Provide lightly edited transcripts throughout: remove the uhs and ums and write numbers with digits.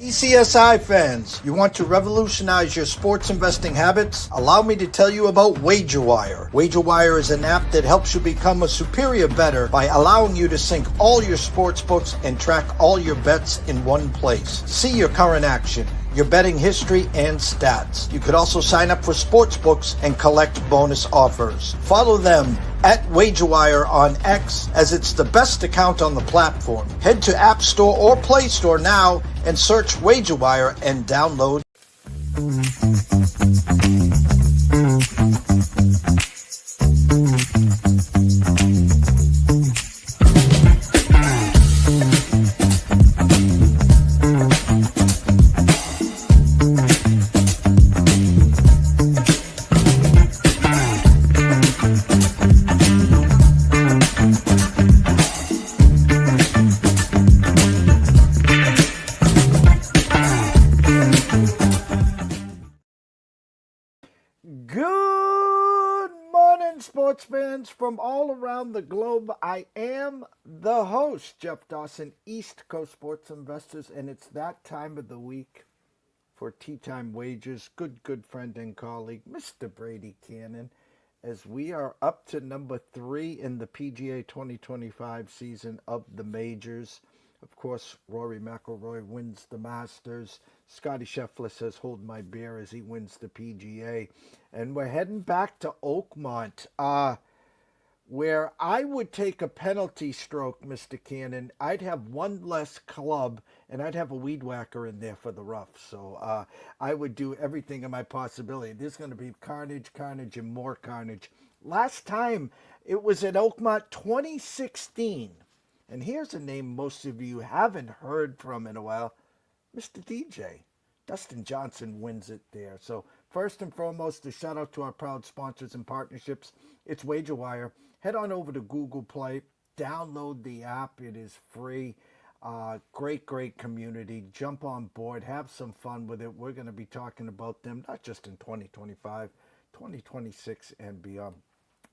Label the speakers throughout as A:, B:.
A: ECSI fans, you want to revolutionize your sports investing habits? Allow me to tell you about WagerWire. WagerWire is an app that helps you become a superior bettor by allowing you to sync all your sports books and track all your bets in one place. See your current action, your betting history, and stats. You could also sign up for sports books and collect bonus offers. Follow them at WagerWire on X, as it's the best account on the platform. Head to App Store or Play Store now and search WagerWire and download. Good morning, sports fans from all around the globe. I am the host, Jeff Dawson, East Coast Sports Investors, and it's that time of the week for Tea Time Wagers. Good friend and colleague, Mr. Brady Kannon, as we are up to number 3 in the PGA 2025 season of the majors. Of course, Rory McIlroy wins the Masters. Scottie Scheffler says, hold my beer, as he wins the PGA. And we're heading back to Oakmont, where I would take a penalty stroke, Mr. Kannon. I'd have one less club, and I'd have a weed whacker in there for the rough. So I would do everything in my possibility. There's going to be carnage, and more carnage. Last time, it was at Oakmont 2016. And here's a name most of you haven't heard from in a while, Mr. DJ. Dustin Johnson wins it there. So first and foremost, a shout out to our proud sponsors and partnerships. It's WagerWire. Head on over to Google Play. Download the app. It is free. Great community. Jump on board. Have some fun with it. We're going to be talking about them, not just in 2025, 2026 and beyond.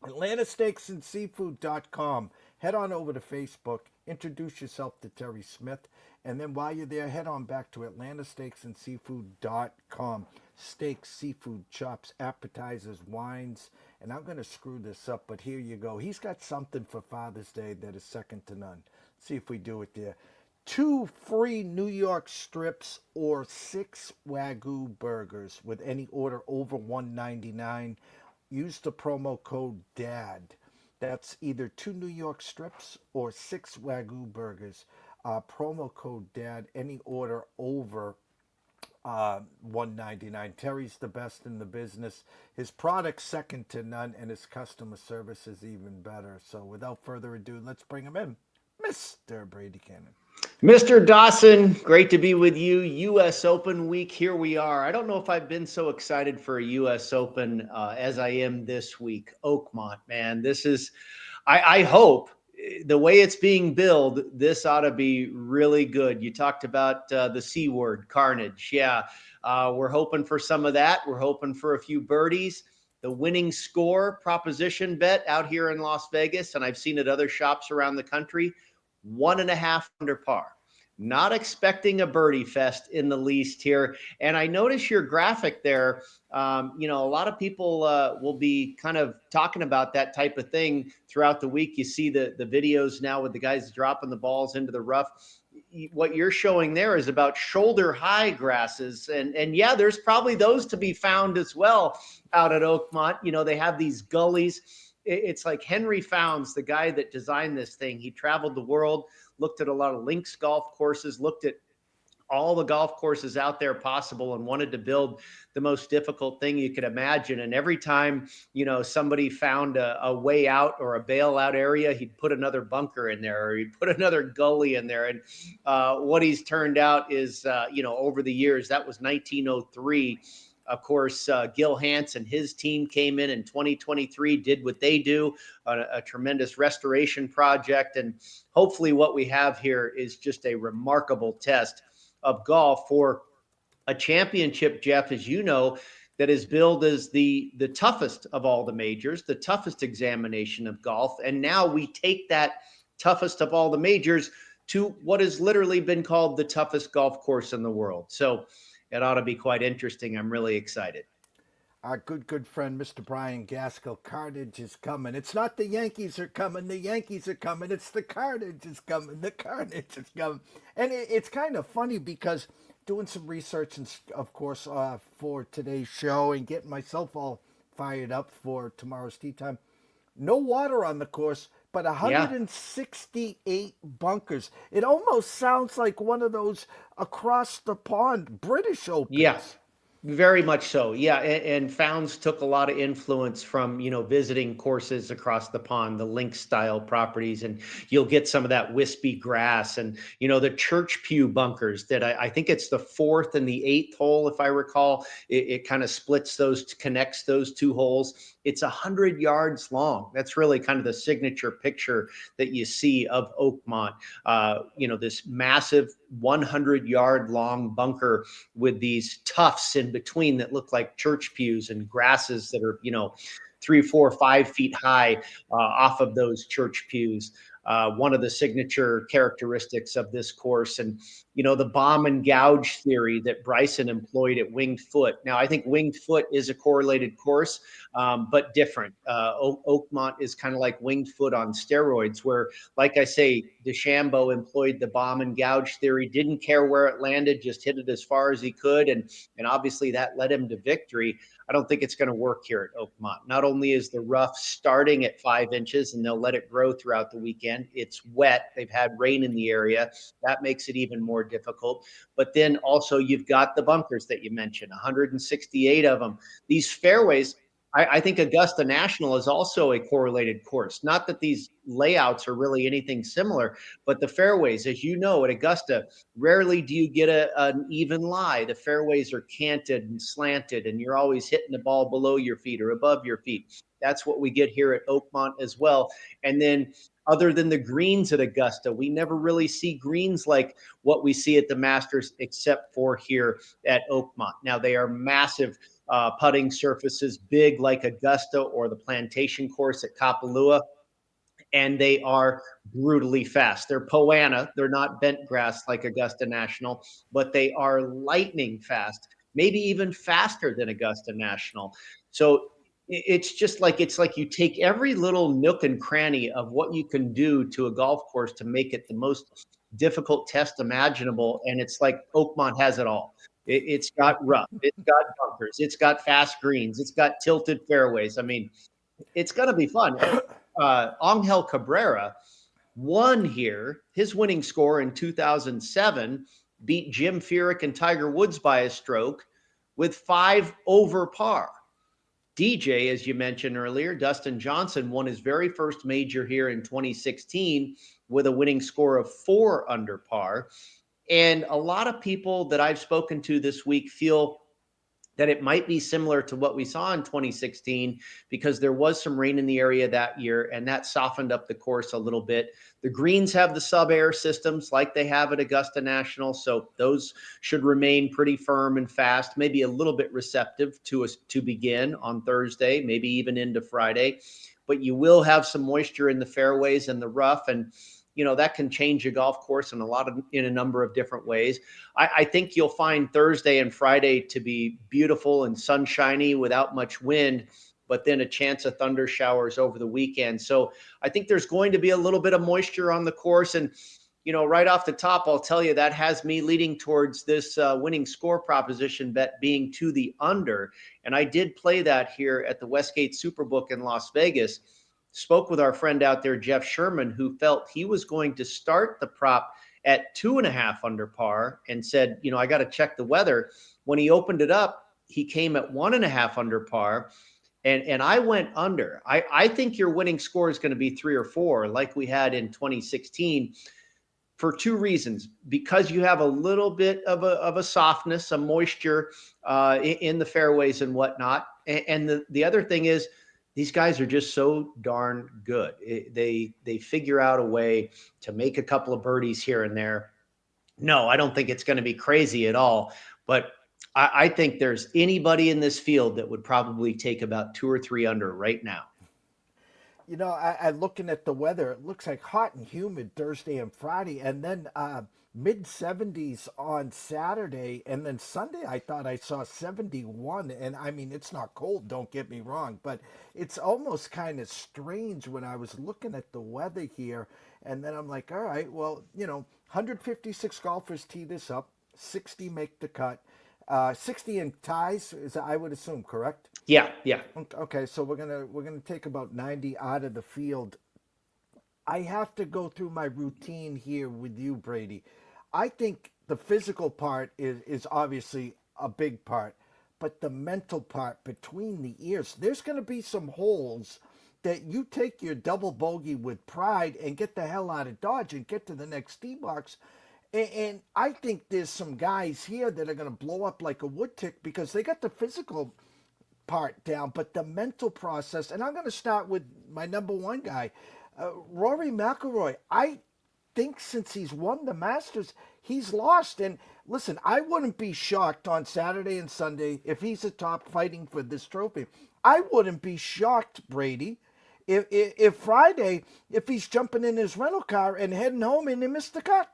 A: AtlantaSteaksandSeafood.com. Head on over to Facebook, introduce yourself to Terry Smith, and then while you're there, head on back to AtlantaSteaksandSeafood.com. Steaks, seafood, chops, appetizers, wines, and I'm going to screw this up, but here you go. He's got something for Father's Day that is second to none. See if we do it there. 2 free New York strips or 6 Wagyu burgers with any order over $199. Use the promo code DAD. That's either 2 New York strips or 6 Wagyu burgers. Promo code DAD. Any order over $199. Terry's the best in the business. His product's second to none, and his customer service is even better. So without further ado, let's bring him in. Mr. Brady Kannon.
B: Mr. Dawson, great to be with you. U.S. Open week, here we are. I don't know if I've been so excited for a U.S. Open as I am this week. Oakmont, man, this is, I hope, the way it's being billed, this ought to be really good. You talked about the C word, carnage. Yeah, we're hoping for some of that. We're hoping for a few birdies. The winning score proposition bet out here in Las Vegas, and I've seen at other shops around the country, 1.5 under par. Not expecting a birdie fest in the least here. And I notice your graphic there. A lot of people will be kind of talking about that type of thing throughout the week. You see the videos now with the guys dropping the balls into the rough. What you're showing there is about shoulder high grasses. And yeah, there's probably those to be found as well out at Oakmont. You know, they have these gullies. It's like Henry Founds, the guy that designed this thing. He traveled the world, looked at a lot of links golf courses, looked at all the golf courses out there possible, and wanted to build the most difficult thing you could imagine. And every time, somebody found a way out or a bailout area, he'd put another bunker in there, or he'd put another gully in there. And what he's turned out is, over the years, that was 1903. Of course, Gil Hansen, his team came in 2023, did what they do, a tremendous restoration project. And hopefully what we have here is just a remarkable test of golf for a championship, Jeff, as you know, that is billed as the toughest of all the majors, the toughest examination of golf. And now we take that toughest of all the majors to what has literally been called the toughest golf course in the world. So it ought to be quite interesting. I'm really excited.
A: Our good friend, Mr. Brian Gaskell, carnage is coming. It's not the Yankees are coming. The Yankees are coming. It's the carnage is coming. The carnage is coming. And it's kind of funny because doing some research, and of course, for today's show and getting myself all fired up for tomorrow's tea time. No water on the course, but
B: Yeah.
A: 168 bunkers. It almost sounds like one of those across the pond British
B: Yeah.
A: Opens.
B: Very much so. Yeah. And Founds took a lot of influence from, visiting courses across the pond, the link style properties, and you'll get some of that wispy grass and, the church pew bunkers that I think it's the fourth and the eighth hole, if I recall. It kind of connects those two holes. It's 100 yards long. That's really kind of the signature picture that you see of Oakmont. This massive 100-yard long bunker with these tufts in between that look like church pews and grasses that are, 3, 4, 5 feet high off of those church pews. One of the signature characteristics of this course, and the bomb and gouge theory that Bryson employed at Winged Foot. Now, I think Winged Foot is a correlated course, but different. Oakmont is kind of like Winged Foot on steroids, where, like I say, DeChambeau employed the bomb and gouge theory, didn't care where it landed, just hit it as far as he could, and obviously that led him to victory. I don't think it's going to work here at Oakmont. Not only is the rough starting at 5 inches and they'll let it grow throughout the weekend, it's wet. They've had rain in the area. That makes it even more difficult. But then also you've got the bunkers that you mentioned, 168 of them. These fairways, I think Augusta National is also a correlated course. Not that these layouts are really anything similar, but the fairways, as you know, at Augusta, rarely do you get an even lie. The fairways are canted and slanted, and you're always hitting the ball below your feet or above your feet. That's what we get here at Oakmont as well. And then other than the greens at Augusta, we never really see greens like what we see at the Masters, except for here at Oakmont. Now, they are massive putting surfaces, big like Augusta or the Plantation course at Kapalua, and they are brutally fast. They're Poana. They're not bent grass like Augusta National, but they are lightning fast, maybe even faster than Augusta National. So it's like you take every little nook and cranny of what you can do to a golf course to make it the most difficult test imaginable, and it's like Oakmont has it all. It's got rough, it's got bunkers, it's got fast greens, it's got tilted fairways. I mean, it's going to be fun. Angel Cabrera won here. His winning score in 2007 beat Jim Furyk and Tiger Woods by a stroke with 5 over par. DJ, as you mentioned earlier, Dustin Johnson won his very first major here in 2016 with a winning score of 4 under par. And a lot of people that I've spoken to this week feel that it might be similar to what we saw in 2016 because there was some rain in the area that year, and that softened up the course a little bit. The greens have the sub-air systems like they have at Augusta National, so those should remain pretty firm and fast, maybe a little bit receptive to us to begin on Thursday, maybe even into Friday. But you will have some moisture in the fairways and the rough, and that can change a golf course in a number of different ways. I think you'll find Thursday and Friday to be beautiful and sunshiny without much wind, but then a chance of thunder showers over the weekend. So I think there's going to be a little bit of moisture on the course. And, right off the top, I'll tell you that has me leading towards this winning score proposition bet being to the under. And I did play that here at the Westgate Superbook in Las Vegas. Spoke with our friend out there, Jeff Sherman, who felt he was going to start the prop at 2.5 under par and said, I got to check the weather. When he opened it up, he came at 1.5 under par. And I went under. I think your winning score is going to be 3 or 4 like we had in 2016 for 2 reasons. Because you have a little bit of a softness, some moisture in the fairways and whatnot. And the other thing is, these guys are just so darn good. They figure out a way to make a couple of birdies here and there. No, I don't think it's going to be crazy at all. But I think there's anybody in this field that would probably take about 2 or 3 under right now.
A: I looking at the weather, it looks like hot and humid Thursday and Friday, and then mid 70s on Saturday, and then Sunday I thought I saw 71. And I mean, it's not cold, don't get me wrong, but it's almost kind of strange when I was looking at the weather here. And then I'm like, all right, well, 156 golfers tee this up, 60 make the cut. 60 in ties, is I would assume, correct?
B: Yeah, yeah.
A: Okay, so we're gonna take about 90 out of the field. I have to go through my routine here with you, Brady. I think the physical part is obviously a big part, but the mental part between the ears, there's going to be some holes that you take your double bogey with pride and get the hell out of Dodge and get to the next tee box. And I think there's some guys here that are going to blow up like a wood tick because they got the physical part down, but the mental process. And I'm going to start with my number one guy, Rory McIlroy. I think since he's won the Masters, he's lost. And listen, I wouldn't be shocked on Saturday and Sunday if he's atop fighting for this trophy. I wouldn't be shocked, Brady, if Friday, if he's jumping in his rental car and heading home and he missed the cut.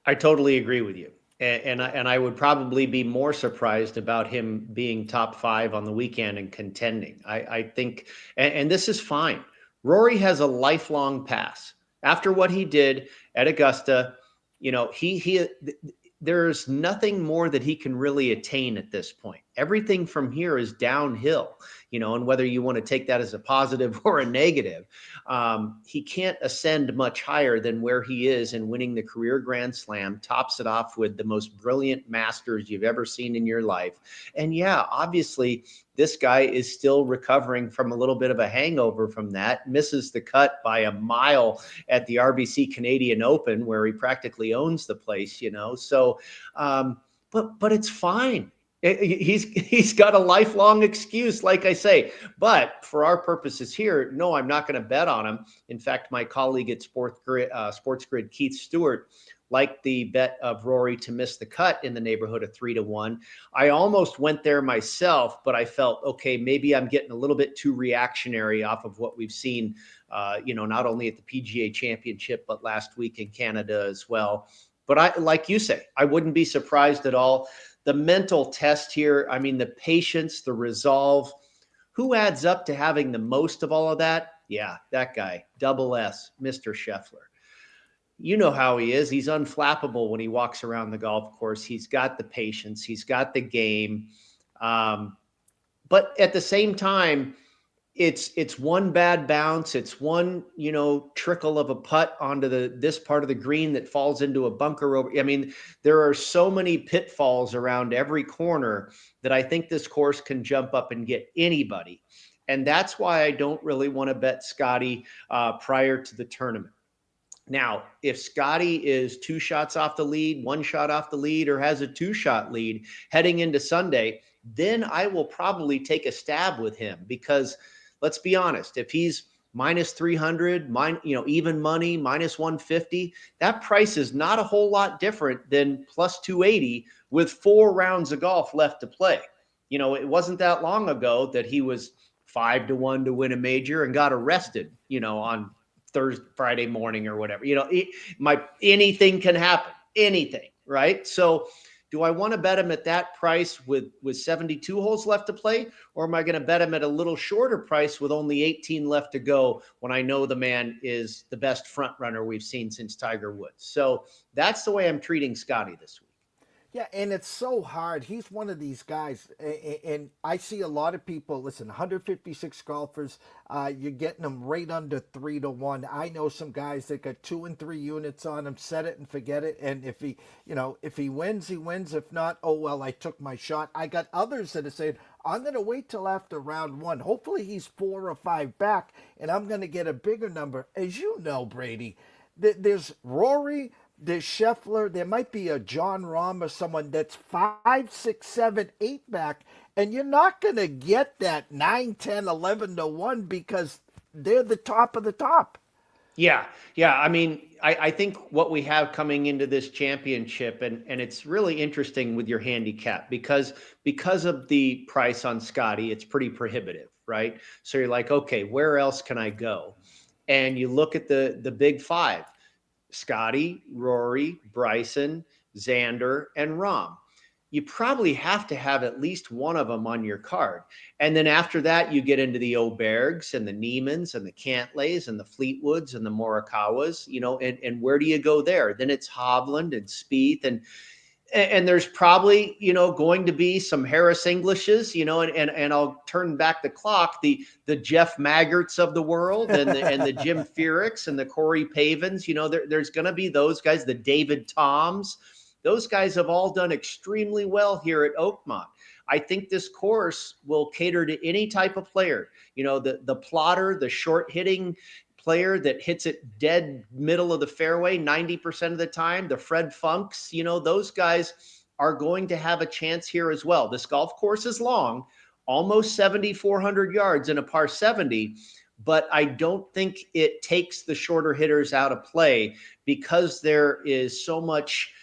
B: I totally agree with you. And I would probably be more surprised about him being top 5 on the weekend and contending. I think, and this is fine. Rory has a lifelong pass. After what he did at Augusta, there's nothing more that he can really attain at this point. Everything from here is downhill, and whether you want to take that as a positive or a negative, he can't ascend much higher than where he is in winning the career Grand Slam, tops it off with the most brilliant Masters you've ever seen in your life. And yeah, obviously, this guy is still recovering from a little bit of a hangover from that, misses the cut by a mile at the RBC Canadian Open, where he practically owns the place, So, but it's fine. He's got a lifelong excuse, like I say. But for our purposes here, no, I'm not going to bet on him. In fact, my colleague at Sports Grid, Keith Stewart, liked the bet of Rory to miss the cut in the neighborhood of 3-1. I almost went there myself, but I felt, okay, maybe I'm getting a little bit too reactionary off of what we've seen, not only at the PGA Championship, but last week in Canada as well. But like you say, I wouldn't be surprised at all. The mental test here, I mean, the patience, the resolve, who adds up to having the most of all of that? Yeah, that guy, double S, Mr. Scheffler. You know how he is. He's unflappable when he walks around the golf course. He's got the patience. He's got the game. But at the same time, it's one bad bounce. It's one, trickle of a putt onto this part of the green that falls into a bunker over. I mean, there are so many pitfalls around every corner that I think this course can jump up and get anybody. And that's why I don't really want to bet Scottie prior to the tournament. Now, if Scottie is 2 shots off the lead, 1 shot off the lead, or has a 2-shot lead heading into Sunday, then I will probably take a stab with him because let's be honest, if he's minus 300, even money, minus 150, that price is not a whole lot different than plus 280 with 4 rounds of golf left to play. It wasn't that long ago that he was 5-1 to win a major and got arrested, on Friday morning or whatever. Anything can happen, anything, right? So do I want to bet him at that price with 72 holes left to play? Or am I going to bet him at a little shorter price with only 18 left to go when I know the man is the best front runner we've seen since Tiger Woods? So that's the way I'm treating Scottie this week.
A: Yeah, and it's so hard. He's one of these guys, and I see a lot of people. Listen, 156 golfers. You're getting them right under 3-1. I know some guys that got 2 and 3 units on him. Set it and forget it. And if he wins, he wins. If not, oh well, I took my shot. I got others that are saying, I'm going to wait till after round 1. Hopefully, he's 4 or 5 back, and I'm going to get a bigger number. As you know, Brady, there's Rory. There's Scheffler. There might be a John Rahm or someone that's 5, 6, 7, 8 back, and you're not going to get that 9, 10, 11 to 1 because they're the top of the top.
B: Yeah. I mean, I think what we have coming into this championship, and it's really interesting with your handicap because of the price on Scottie, it's pretty prohibitive, right? So you're like, okay, where else can I go? And you look at the big five: Scottie, Rory, Bryson, Xander, and Rahm. You probably have to have at least one of them on your card. And then after that, you get into the Obergs and the Niemans and the Cantlays and the Fleetwoods and the Morikawas, and where do you go there? Then it's Hovland and Spieth, and there's probably going to be some Harris Englishes, and I'll turn back the clock, the Jeff Maggerts of the world, and the Jim Furyk's and the Corey Pavins. There's going to be those guys, the David Toms. Those guys have all done extremely well here at Oakmont. I think this course will cater to any type of player. The plotter, the short hitting player that hits it dead middle of the fairway 90% of the time, the Fred Funks, those guys are going to have a chance here as well. This golf course is long, almost 7,400 yards in a par 70, but I don't think it takes the shorter hitters out of play because there is so much,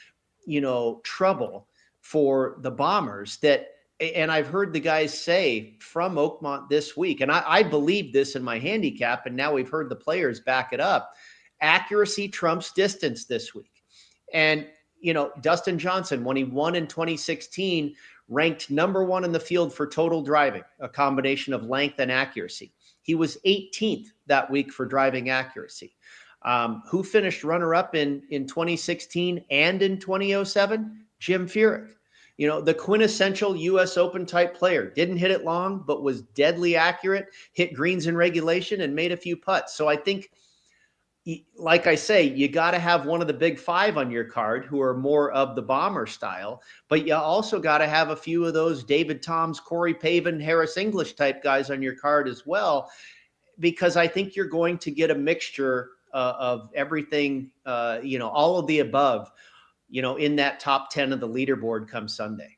B: trouble for the Bombers that. And I've heard the guys say from Oakmont this week, and I believe this in my handicap, and now we've heard the players back it up. Accuracy trumps distance this week. And, Dustin Johnson, when he won in 2016, ranked number one in the field for total driving, a combination of length and accuracy. He was 18th that week for driving accuracy. Who finished runner-up in 2016 and in 2007? Jim Furyk. The quintessential U.S. Open type player. Didn't hit it long, but was deadly accurate, hit greens in regulation, and made a few putts. So I think, like I say, you got to have one of the big five on your card who are more of the Bomber style, but you also got to have a few of those David Toms, Corey Pavin, Harris English type guys on your card as well, because I think you're going to get a mixture of everything, all of the above, in that top 10 of the leaderboard come Sunday.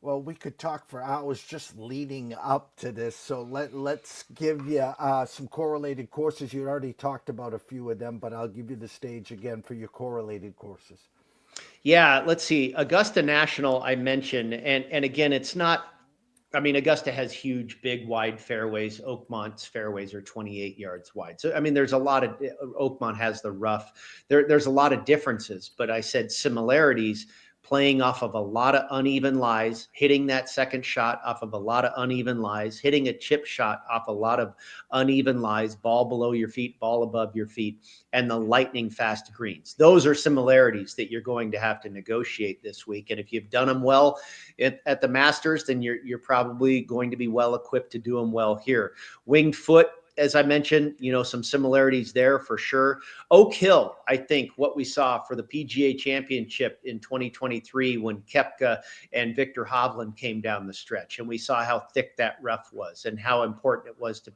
A: Well, we could talk for hours just leading up to this. So let's give you some correlated courses. You already talked about a few of them, but I'll give you the stage again for your correlated courses.
B: Yeah, let's see. Augusta National, I mentioned, and again, it's not. Augusta has huge, big, wide fairways. Oakmont's fairways are 28 yards wide. So, there's a lot of, Oakmont has the rough. There's a lot of differences, but I said similarities, playing off of a lot of uneven lies, hitting that second shot off of a lot of uneven lies, hitting a chip shot off a lot of uneven lies, ball below your feet, ball above your feet, and the lightning fast greens. Those are similarities that you're going to have to negotiate this week. And if you've done them well at the Masters, then you're probably going to be well equipped to do them well here. Winged foot, as I mentioned, some similarities there for sure. Oak Hill, I think what we saw for the PGA Championship in 2023 when Koepka and Victor Hovland came down the stretch, and we saw how thick that rough was and how important it was to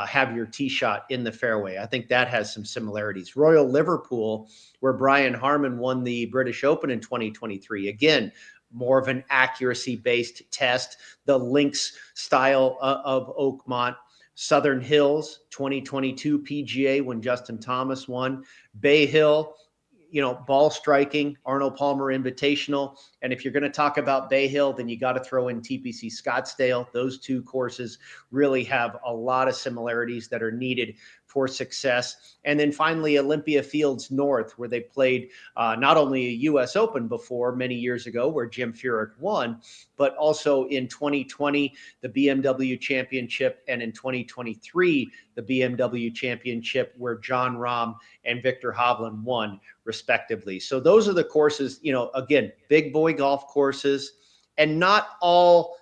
B: have your tee shot in the fairway. I think that has some similarities. Royal Liverpool, where Brian Harman won the British Open in 2023. Again, more of an accuracy-based test, the links style of Oakmont. Southern Hills, 2022 PGA when Justin Thomas won. Bay Hill, ball striking, Arnold Palmer Invitational. And if you're going to talk about Bay Hill, then you got to throw in TPC Scottsdale. Those two courses really have a lot of similarities that are needed for success. And then finally, Olympia Fields North, where they played not only a U.S. Open before many years ago, where Jim Furyk won, but also in 2020, the BMW Championship, and in 2023, the BMW Championship, where Jon Rahm and Victor Hovland won, respectively. So those are the courses, again, big boy golf courses, and not all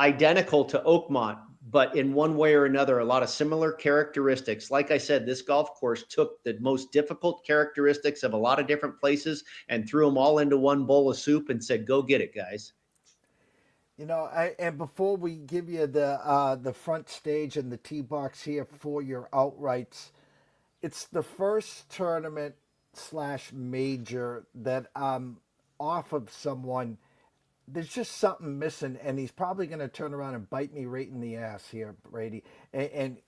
B: identical to Oakmont, but in one way or another, a lot of similar characteristics. Like I said, this golf course took the most difficult characteristics of a lot of different places and threw them all into one bowl of soup and said, go get it, guys.
A: And before we give you the front stage and the tee box here for your outrights, it's the first tournament / major that I'm off of someone. There's just something missing, and he's probably going to turn around and bite me right in the ass here, Brady. And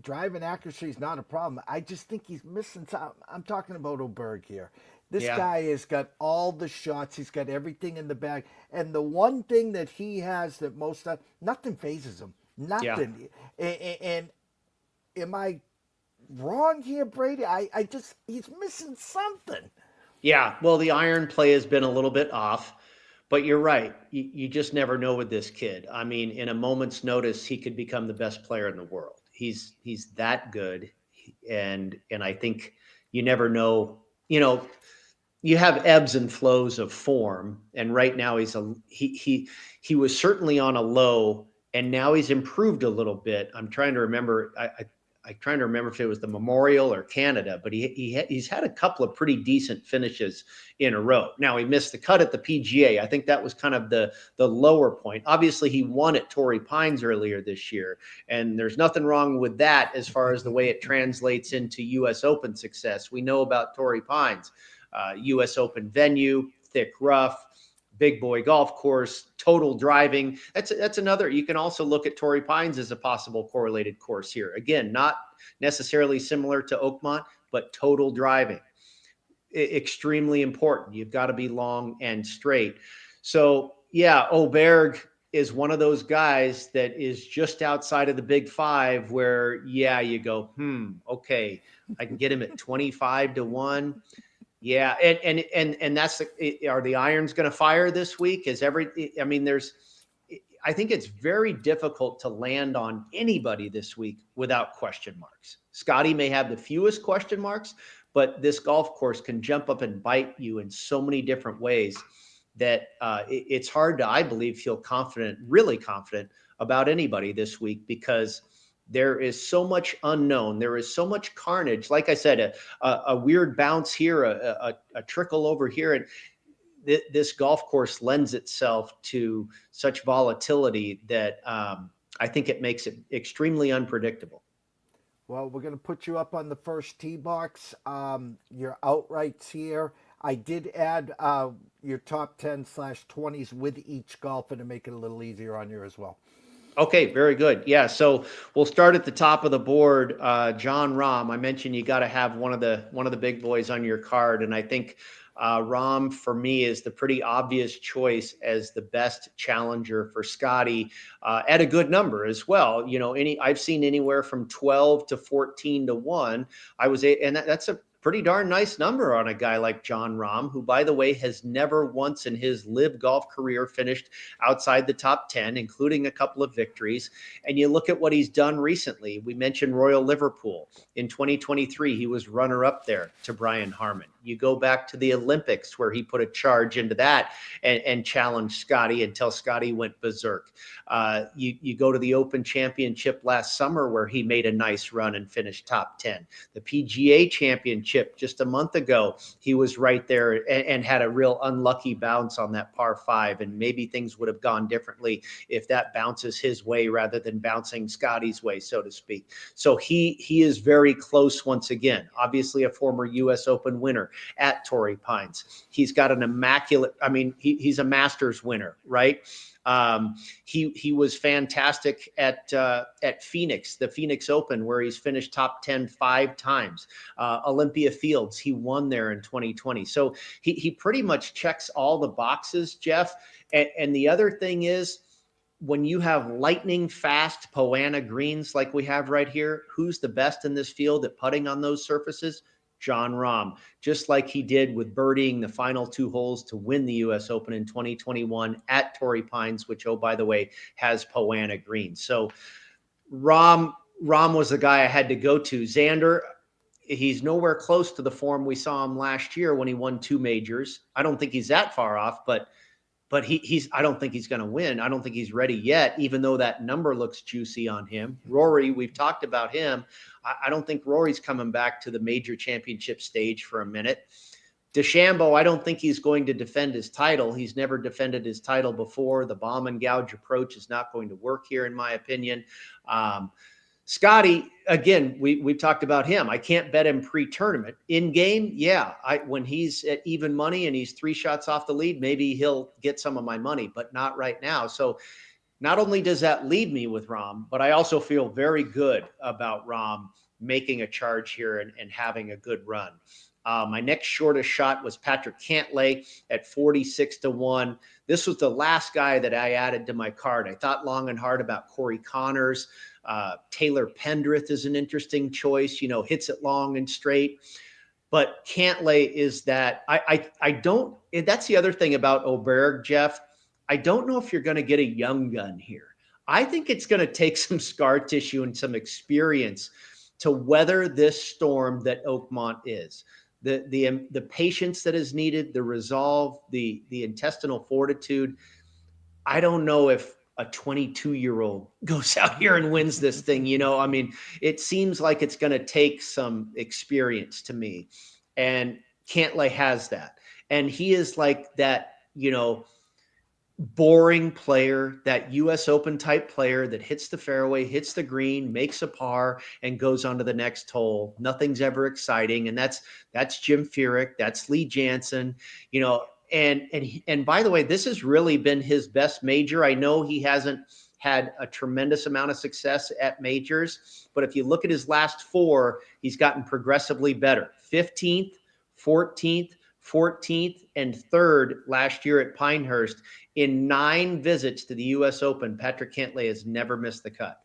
A: driving accuracy is not a problem. I just think he's missing something. I'm talking about Oberg here. This guy has got all the shots. He's got everything in the bag. And the one thing that he has that nothing phases him.
B: Yeah.
A: Nothing. And am I wrong here, Brady? I just, he's missing something.
B: Yeah. Well, the iron play has been a little bit off, but you're right. You just never know with this kid. I mean, in a moment's notice, he could become the best player in the world. He's that good. And I think you never know, you know, you have ebbs and flows of form, and right now he was certainly on a low, and now he's improved a little bit. I'm trying to remember. I'm trying to remember if it was the Memorial or Canada, but he's had a couple of pretty decent finishes in a row. Now he missed the cut at the PGA. I think that was kind of the lower point. Obviously, he won at Torrey Pines earlier this year, and there's nothing wrong with that as far as the way it translates into U.S. Open success. We know about Torrey Pines. U.S. Open venue, thick rough, big boy golf course, total driving. That's another. You can also look at Torrey Pines as a possible correlated course here. Again, not necessarily similar to Oakmont, but total driving. Extremely important. You've got to be long and straight. So yeah, Oberg is one of those guys that is just outside of the big five where, yeah, you go, okay, I can get him at 25-1. Yeah, and that's are the irons going to fire this week? I mean, I think it's very difficult to land on anybody this week without question marks. Scottie may have the fewest question marks, but this golf course can jump up and bite you in so many different ways that it's hard to, I believe, feel confident, really confident about anybody this week because there is so much unknown. There is so much carnage. Like I said, a weird bounce here, a trickle over here. And this golf course lends itself to such volatility that I think it makes it extremely unpredictable.
A: Well, we're going to put you up on the first tee box. Your outrights here. I did add your top 10/20s with each golfer to make it a little easier on you as well.
B: Okay, very good. Yeah, so we'll start at the top of the board. John Rahm, I mentioned you got to have one of the big boys on your card, and I think Rahm for me is the pretty obvious choice as the best challenger for Scottie at a good number as well. You know, I've seen anywhere from 12 to 14-1. And that's a pretty darn nice number on a guy like John Rahm, who, by the way, has never once in his LIV golf career finished outside the top 10, including a couple of victories. And you look at what he's done recently. We mentioned Royal Liverpool. In 2023, he was runner-up there to Brian Harman. You go back to the Olympics where he put a charge into that and challenged Scottie until Scottie went berserk. You go to the Open Championship last summer where he made a nice run and finished top 10. The PGA Championship just a month ago, he was right there and had a real unlucky bounce on that par 5, and maybe things would have gone differently if that bounces his way rather than bouncing Scottie's way, so to speak. So he is very close once again. Obviously a former U.S. Open winner at Torrey Pines. He's got an immaculate, I mean, he's a Masters winner, right? He was fantastic at Phoenix, the Phoenix Open, where he's finished top 10 5 times. Olympia Fields, he won there in 2020. So he pretty much checks all the boxes, Jeff. And the other thing is, when you have lightning fast Poa annua greens like we have right here, who's the best in this field at putting on those surfaces? John Rahm, just like he did with birdieing the final 2 holes to win the U.S. Open in 2021 at Torrey Pines, which, oh, by the way, has Poa annua greens. So Rahm was the guy I had to go to. Xander, he's nowhere close to the form we saw him last year when he won 2 majors. I don't think he's that far off, but he's I don't think he's going to win. I don't think he's ready yet, even though that number looks juicy on him. Rory, we've talked about him. I don't think Rory's coming back to the major championship stage for a minute. DeChambeau, I don't think he's going to defend his title. He's never defended his title before. The bomb and gouge approach is not going to work here, in my opinion. Scottie, again, we've talked about him. I can't bet him pre-tournament. In game, yeah. When he's at even money and he's 3 shots off the lead, maybe he'll get some of my money, but not right now. So not only does that leave me with Rahm, but I also feel very good about Rahm making a charge here and having a good run. My next shortest shot was Patrick Cantlay at 46-1. This was the last guy that I added to my card. I thought long and hard about Corey Connors. Taylor Pendrith is an interesting choice, hits it long and straight. But Cantlay is that. I don't, that's the other thing about Oberg, Jeff. I don't know if you're going to get a young gun here. I think it's going to take some scar tissue and some experience to weather this storm that Oakmont is. The patience that is needed, the resolve, the intestinal fortitude. I don't know if a 22-year-old goes out here and wins this thing. I mean, it seems like it's going to take some experience to me. And Cantlay has that. And he is like that, boring player, that US Open type player that hits the fairway, hits the green, makes a par, and goes on to the next hole. Nothing's ever exciting. And that's Jim Furyk. That's Lee Janzen, and by the way, this has really been his best major. I know he hasn't had a tremendous amount of success at majors, but if you look at his last 4, he's gotten progressively better. 15th, 14th, 14th, and 3rd last year at Pinehurst. In 9 visits to the US Open, Patrick Cantlay has never missed the cut.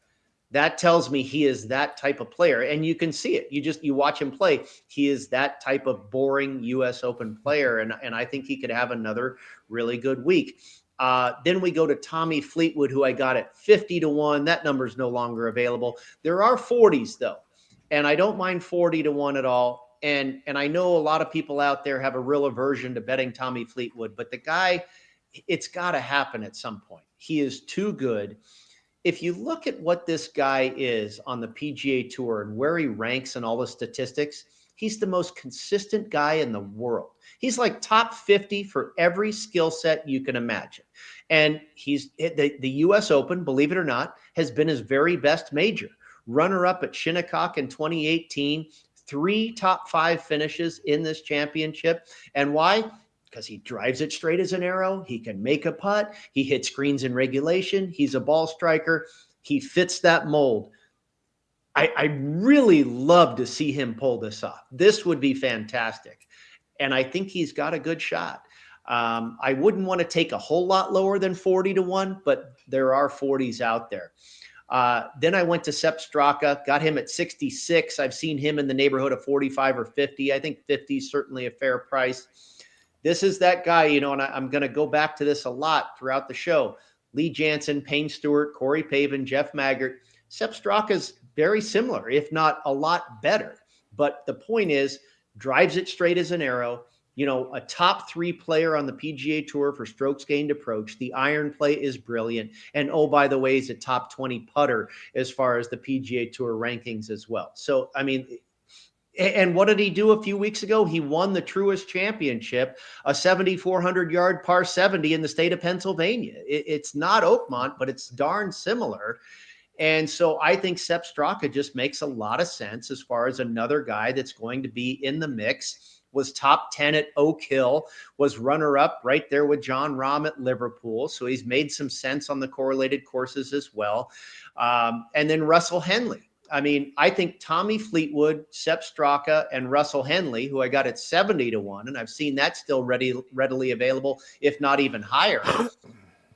B: That tells me he is that type of player, and you can see it. You watch him play. He is that type of boring US Open player, and I think he could have another really good week. Then we go to Tommy Fleetwood, who I got at 50-1. That number is no longer available. There are 40s though, and I don't mind 40-1 at all. And I know a lot of people out there have a real aversion to betting Tommy Fleetwood, but the guy, it's got to happen at some point. He is too good. If you look at what this guy is on the PGA Tour and where he ranks in all the statistics, he's the most consistent guy in the world. He's like top 50 for every skill set you can imagine. And he's the US Open, believe it or not, has been his very best major. Runner-up at Shinnecock in 2018, 3 top 5 finishes in this championship. And why? Because he drives it straight as an arrow. He can make a putt. He hits greens in regulation. He's a ball striker. He fits that mold. I really love to see him pull this off. This would be fantastic. And I think he's got a good shot. I wouldn't want to take a whole lot lower than 40-1, but there are 40s out there. Then I went to Sepp Straka, got him at 66. I've seen him in the neighborhood of 45 or 50. I think 50 is certainly a fair price. This is that guy, and I'm going to go back to this a lot throughout the show. Lee Janzen, Payne Stewart, Corey Pavin, Jeff Maggart. Sepp Straka's very similar, if not a lot better. But the point is, drives it straight as an arrow. A top 3 player on the PGA Tour for strokes gained approach. The iron play is brilliant. And oh, by the way, he's a top 20 putter as far as the PGA Tour rankings as well. So, I mean, and what did he do a few weeks ago? He won the Truist Championship, a 7,400-yard par 70 in the state of Pennsylvania. It's not Oakmont, but it's darn similar. And so I think Sepp Straka just makes a lot of sense as far as another guy that's going to be in the mix. Was top 10 at Oak Hill, was runner-up right there with Jon Rahm at Liverpool. So he's made some sense on the correlated courses as well. And then Russell Henley. I mean, I think Tommy Fleetwood, Sepp Straka, and Russell Henley, who I got at 70-1, and I've seen that still readily available, if not even higher.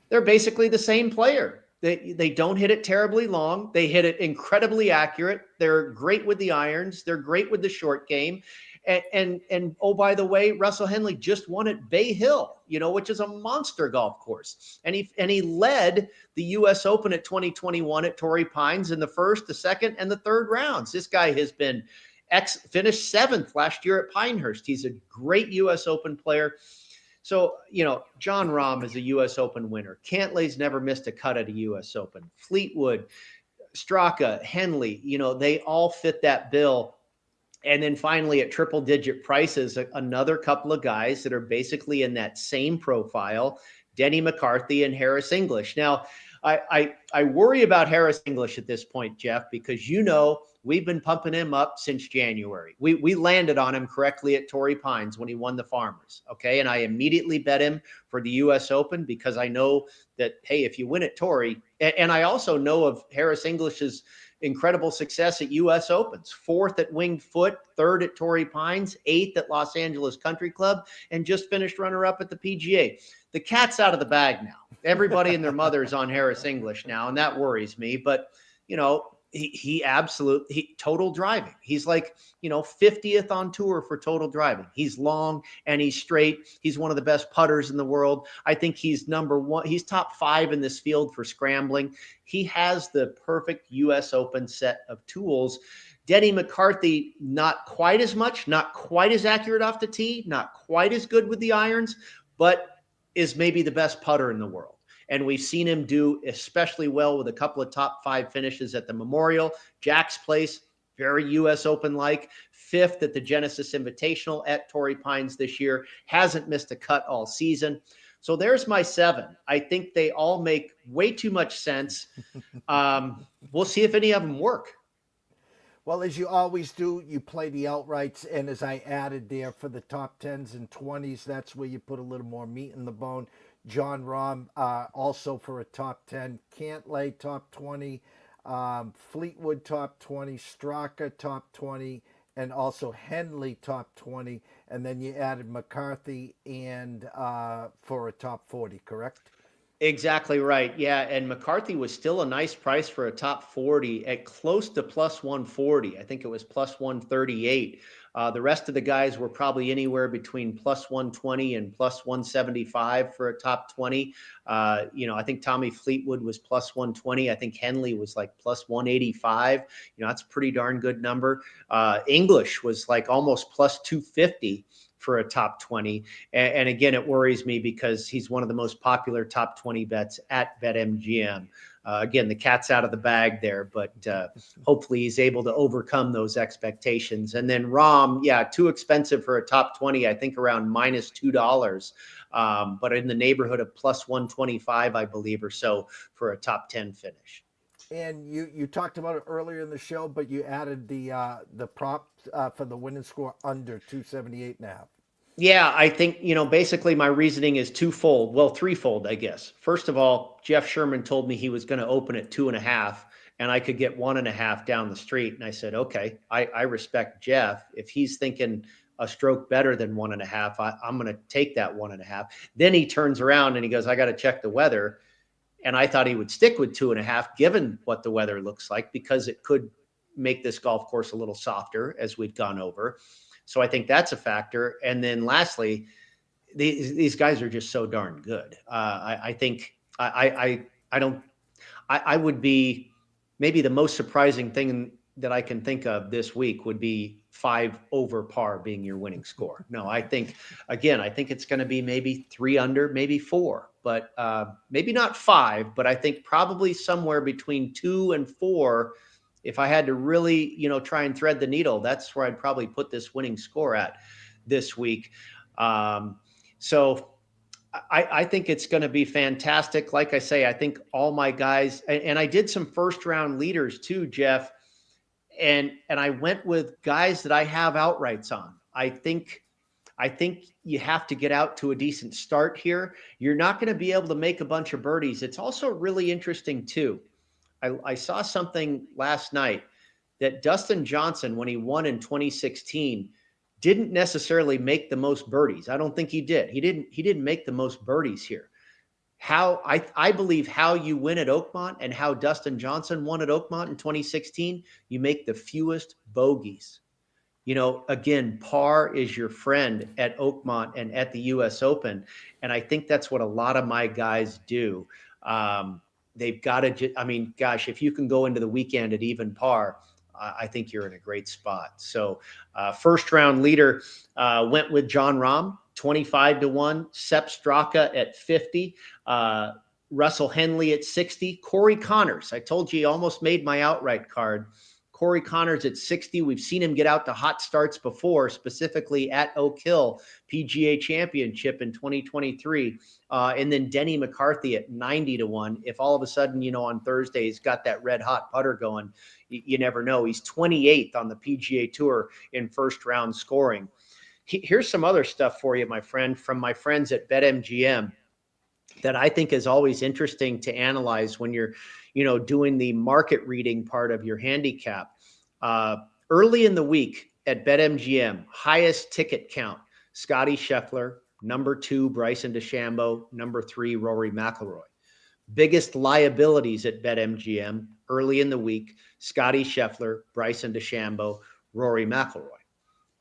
B: They're basically the same player. They don't hit it terribly long. They hit it incredibly accurate. They're great with the irons. They're great with the short game. And oh, by the way, Russell Henley just won at Bay Hill, which is a monster golf course. And he led the US Open at 2021 at Torrey Pines in the first, the second, and the third rounds. This guy has been finished 7th last year at Pinehurst. He's a great US Open player. So, Jon Rahm is a US Open winner. Cantlay's never missed a cut at a US Open. Fleetwood, Straka, Henley, they all fit that bill. And then finally at triple digit prices, another couple of guys that are basically in that same profile, Denny McCarthy and Harris English. Now, I worry about Harris English at this point, Jeff, because we've been pumping him up since January. We landed on him correctly at Torrey Pines when he won the Farmers, okay? And I immediately bet him for the US Open because I know that, hey, if you win at Torrey, and I also know of Harris English's incredible success at U.S. Opens, 4th at Winged Foot, 3rd at Torrey Pines, 8th at Los Angeles Country Club, and just finished runner-up at the PGA. The cat's out of the bag now. Everybody and their mother's on Harris English now, and that worries me. But, he total driving. He's like, 50th on tour for total driving. He's long and he's straight. He's one of the best putters in the world. I think he's number one. He's top 5 in this field for scrambling. He has the perfect U.S. Open set of tools. Denny McCarthy, not quite as much, not quite as accurate off the tee, not quite as good with the irons, but is maybe the best putter in the world. And we've seen him do especially well with a couple of top 5 finishes at the Memorial. Jack's Place, very U.S. Open-like. 5th at the Genesis Invitational at Torrey Pines this year. Hasn't missed a cut all season. So there's my 7. I think they all make way too much sense. We'll see if any of them work.
A: Well, as you always do, you play the outrights, and as I added there for the top 10s and 20s, that's where you put a little more meat in the bone. John Rahm, also for a top 10, Cantlay top 20, Fleetwood top 20, Straka top 20, and also Henley top 20, and then you added McCarthy and for a top 40, correct?
B: Exactly right. Yeah. And McCarthy was still a nice price for a top 40 at close to plus 140. I think it was plus 138. The rest of the guys were probably anywhere between plus 120 and plus 175 for a top 20. I think Tommy Fleetwood was plus 120. I think Henley was like plus 185. That's a pretty darn good number. English was like almost plus 250 for a top 20. And again, it worries me because he's one of the most popular top 20 bets at BetMGM. Again, the cat's out of the bag there, but hopefully he's able to overcome those expectations. And then Rahm, too expensive for a top 20, I think around minus $2, but in the neighborhood of plus 125, I believe, or so for a top 10 finish.
A: And you talked about it earlier in the show, but you added the prop for the winning score under 278.5.
B: Yeah, I think, basically my reasoning is twofold. Well, threefold, I guess. First of all, Jeff Sherman told me he was going to open at 2.5 and I could get 1.5 down the street. And I said, okay, I respect Jeff. If he's thinking a stroke better than 1.5, I'm going to take that 1.5. Then he turns around and he goes, I got to check the weather. And I thought he would stick with 2.5, given what the weather looks like, because it could make this golf course a little softer as we've gone over. So I think that's a factor. And then lastly, these guys are just so darn good. I think I would be, maybe the most surprising thing that I can think of this week would be 5 over par being your winning score. No, I think it's going to be maybe 3 under, maybe 4, but maybe not 5, but I think probably somewhere between 2 and 4. If I had to really, try and thread the needle, that's where I'd probably put this winning score at this week. So I think it's going to be fantastic. Like I say, I think all my guys, and I did some first round leaders too, Jeff, and I went with guys that I have outrights on. I think you have to get out to a decent start here. You're not going to be able to make a bunch of birdies. It's also really interesting too. I saw something last night that Dustin Johnson, when he won in 2016, didn't necessarily make the most birdies. I don't think he did. He didn't make the most birdies here. I believe how you win at Oakmont and how Dustin Johnson won at Oakmont in 2016, you make the fewest bogeys. Again, par is your friend at Oakmont and at the U.S. Open. And I think that's what a lot of my guys do. They've got to, gosh, if you can go into the weekend at even par, I think you're in a great spot. So first round leader went with John Rahm, 25-1, Sepp Straka at 50, Russell Henley at 60, Corey Connors. I told you he almost made my outright card. Corey Connors at 60. We've seen him get out to hot starts before, specifically at Oak Hill PGA Championship in 2023. And then Denny McCarthy at 90-1. If all of a sudden, on Thursday, he's got that red hot putter going, you never know. He's 28th on the PGA Tour in first round scoring. Here's some other stuff for you, my friend, from my friends at BetMGM. that I think is always interesting to analyze when you're, doing the market reading part of your handicap. Early in the week at BetMGM, highest ticket count, Scottie Scheffler, number 2, Bryson DeChambeau, number 3, Rory McIlroy. Biggest liabilities at BetMGM early in the week, Scottie Scheffler, Bryson DeChambeau, Rory McIlroy.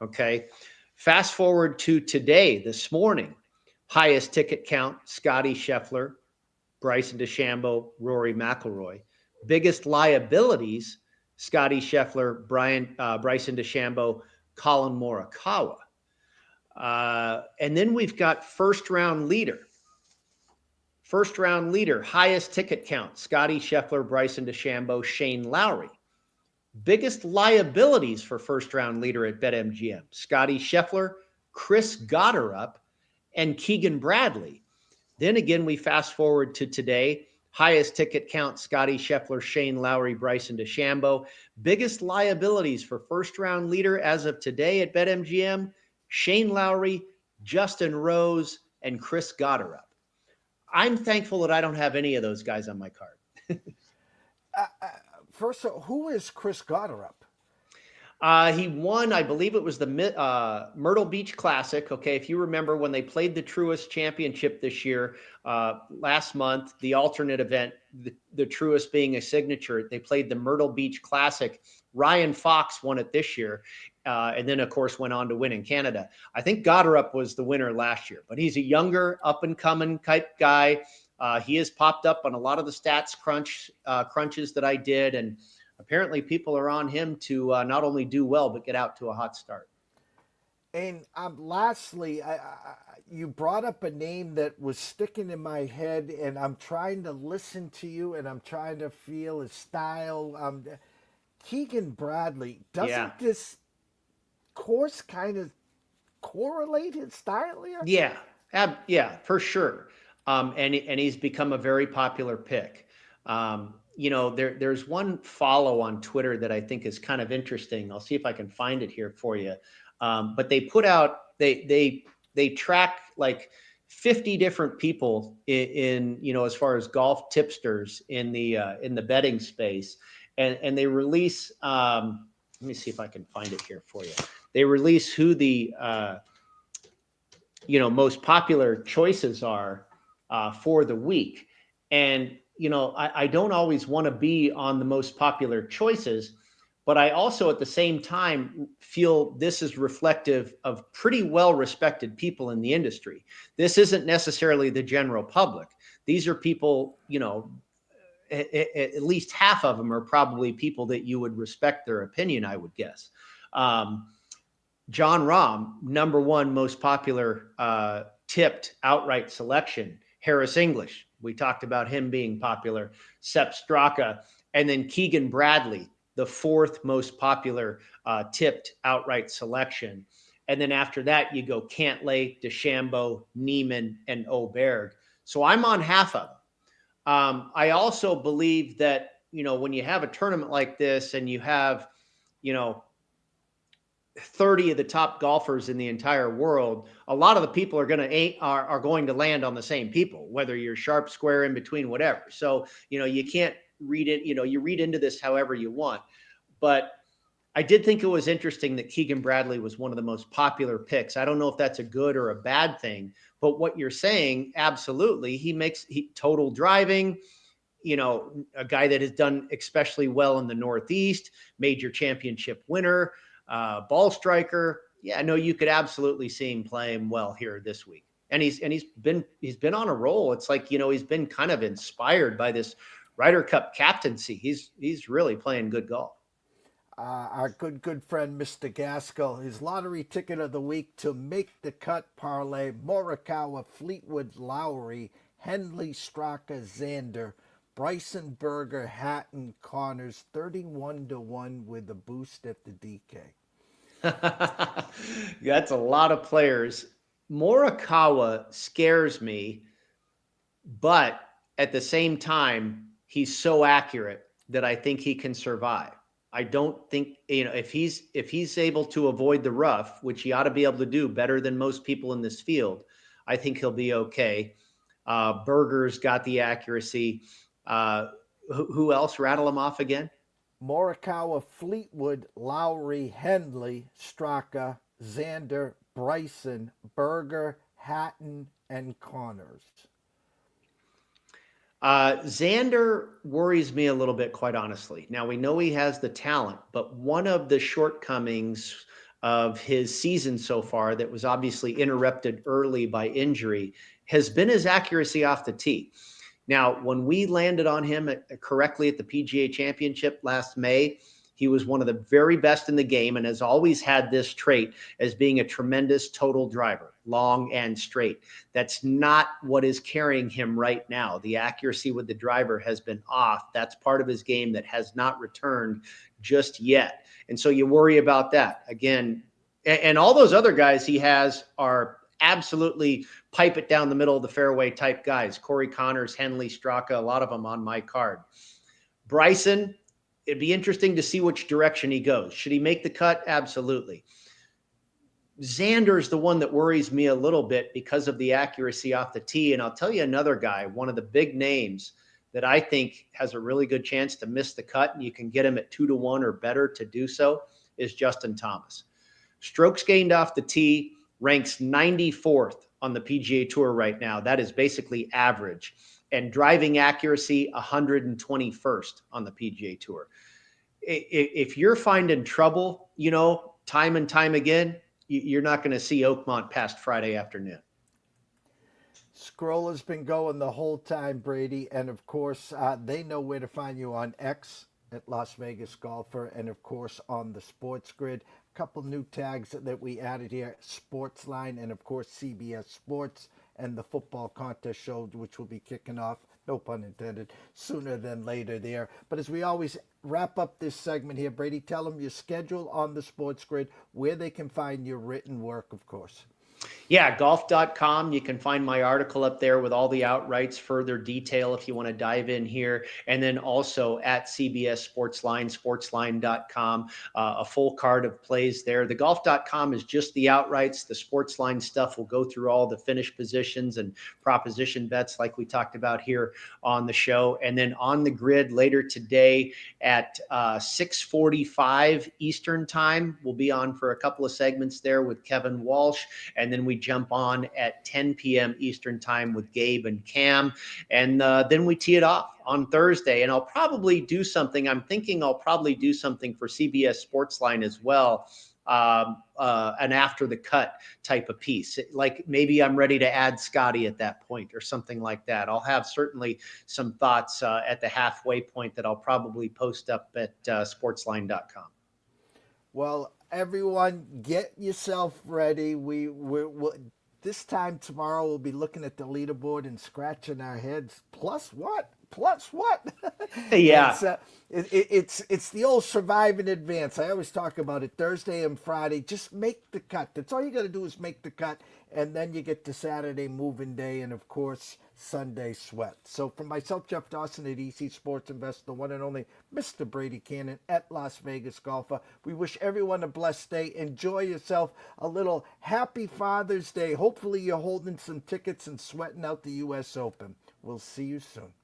B: Okay. Fast forward to today, this morning, highest ticket count, Scottie Scheffler, Bryson DeChambeau, Rory McIlroy. Biggest liabilities, Scottie Scheffler, Bryson DeChambeau, Colin Morikawa. And then we've got first round leader, highest ticket count, Scottie Scheffler, Bryson DeChambeau, Shane Lowry. Biggest liabilities for first round leader at BetMGM, Scottie Scheffler, Chris Gotterup, and Keegan Bradley. Then again, we fast forward to today, highest ticket count, Scottie Scheffler, Shane Lowry, Bryson DeChambeau. Biggest liabilities for first round leader as of today at BetMGM, Shane Lowry, Justin Rose, and Chris Gotterup. I'm thankful that I don't have any of those guys on my card.
A: First of all, who is Chris Gotterup?
B: He won, I believe it was the Myrtle Beach Classic. Okay, if you remember when they played the Truist Championship this year, last month, the alternate event, the Truist being a signature, they played the Myrtle Beach Classic. Ryan Fox won it this year, and then, of course, went on to win in Canada. I think Gotterup was the winner last year, but he's a younger, up-and-coming type guy. He has popped up on a lot of the stats crunches that I did, and apparently people are on him to not only do well, but get out to a hot start.
A: And lastly, you brought up a name that was sticking in my head, and I'm trying to listen to you, and I'm trying to feel his style. Keegan Bradley, doesn't this course kind of correlate his style here?
B: Yeah, for sure. And he's become a very popular pick. There's one follow on Twitter that I think is kind of interesting. I'll see if I can find it here for you. But they put out, they track like 50 different people in as far as golf tipsters in the betting space. And they release, let me see if I can find it here for you. They release who the, most popular choices are for the week. And, I don't always want to be on the most popular choices, but I also at the same time feel this is reflective of pretty well-respected people in the industry. This isn't necessarily the general public. These are people, at least half of them are probably people that you would respect their opinion, I would guess. John Rahm, number 1 most popular tipped outright selection. Harris English, we talked about him being popular. Sepp Straka, and then Keegan Bradley, the 4th most popular tipped outright selection. And then after that, you go Cantlay, DeChambeau, Neiman, and Oberg. So I'm on half of them. I also believe that, when you have a tournament like this and you have, 30 of the top golfers in the entire world, a lot of the people are going to land on the same people, whether you're sharp, square, in between, whatever. So, you can't read it, you read into this however you want. But I did think it was interesting that Keegan Bradley was one of the most popular picks. I don't know if that's a good or a bad thing, but what you're saying, absolutely. He total driving, a guy that has done especially well in the Northeast, major championship winner, ball striker. Yeah, no, you could absolutely see him playing well here this week. And he's been on a roll. It's like, he's been kind of inspired by this Ryder Cup captaincy. He's really playing good golf.
A: Our good friend Mr. Gaskell, his lottery ticket of the week to make the cut parlay: Morikawa, Fleetwood, Lowry, Henley, Straka, Xander, Bryson, Berger, Hatton, Connors, 31-1 with a boost at the DK.
B: That's a lot of players. Morikawa scares me, but at the same time, he's so accurate that I think he can survive. I don't think, if he's able to avoid the rough, which he ought to be able to do better than most people in this field, I think he'll be okay. Berger's got the accuracy. Who else? Rattle them off again.
A: Morikawa, Fleetwood, Lowry, Henley, Straka, Xander, Bryson, Berger, Hatton, and Connors.
B: Xander worries me a little bit, quite honestly. Now, we know he has the talent, but one of the shortcomings of his season so far that was obviously interrupted early by injury has been his accuracy off the tee. Now, when we landed on him correctly at the PGA Championship last May, he was one of the very best in the game and has always had this trait as being a tremendous total driver, long and straight. That's not what is carrying him right now. The accuracy with the driver has been off. That's part of his game that has not returned just yet. And so you worry about that. Again, and all those other guys he has are absolutely pipe it down the middle of the fairway type guys. Corey Connors, Henley, Straka, a lot of them on my card. Bryson, it'd be interesting to see which direction he goes. Should he make the cut? Absolutely. Xander's the one that worries me a little bit because of the accuracy off the tee. And I'll tell you another guy, one of the big names that I think has a really good chance to miss the cut, and you can get him at 2-1 or better to do so, is Justin Thomas. Strokes gained off the tee, ranks 94th on the PGA Tour right now. That is basically average. And driving accuracy, 121st on the PGA Tour. If you're finding trouble, time and time again, you're not going to see Oakmont past Friday afternoon.
A: Scroll has been going the whole time, Brady. And of course, they know where to find you on X at Las Vegas Golfer, and of course on the Sports Grid. A couple new tags that we added here: Sportsline, and of course CBS Sports, and the football contest show, which will be kicking off, no pun intended, sooner than later there. But as we always wrap up this segment here, Brady, tell them your schedule on the Sports Grid, where they can find your written work, of course.
B: Yeah, golf.com. You can find my article up there with all the outrights, further detail if you want to dive in here. And then also at CBS Sportsline, sportsline.com, a full card of plays there. The golf.com is just the outrights. The Sportsline stuff will go through all the finish positions and proposition bets like we talked about here on the show. And then on the grid later today at 6:45 Eastern time, we'll be on for a couple of segments there with Kevin Walsh. And then we jump on at 10 p.m. Eastern time with Gabe and Cam. And then we tee it off on Thursday. And I'll probably do something. I'm thinking I'll probably do something for CBS Sportsline as well. An after the cut type of piece. Like maybe I'm ready to add Scottie at that point or something like that. I'll have certainly some thoughts at the halfway point that I'll probably post up at sportsline.com.
A: Well, everyone, get yourself ready. We'll this time tomorrow we'll be looking at the leaderboard and scratching our heads. Plus what?
B: Yeah.
A: It's the old survive in advance. I always talk about it Thursday and Friday. Just make the cut. That's all you got to do is make the cut, and then you get to Saturday moving day, and of course Sunday sweat. So for myself, Jeff Dawson at EC Sports Investor, the one and only Mr. Brady Kannon at Las Vegas Golfer, we wish everyone a blessed day. Enjoy yourself. A little happy Father's Day. Hopefully you're holding some tickets and sweating out the U.S. Open. We'll see you soon.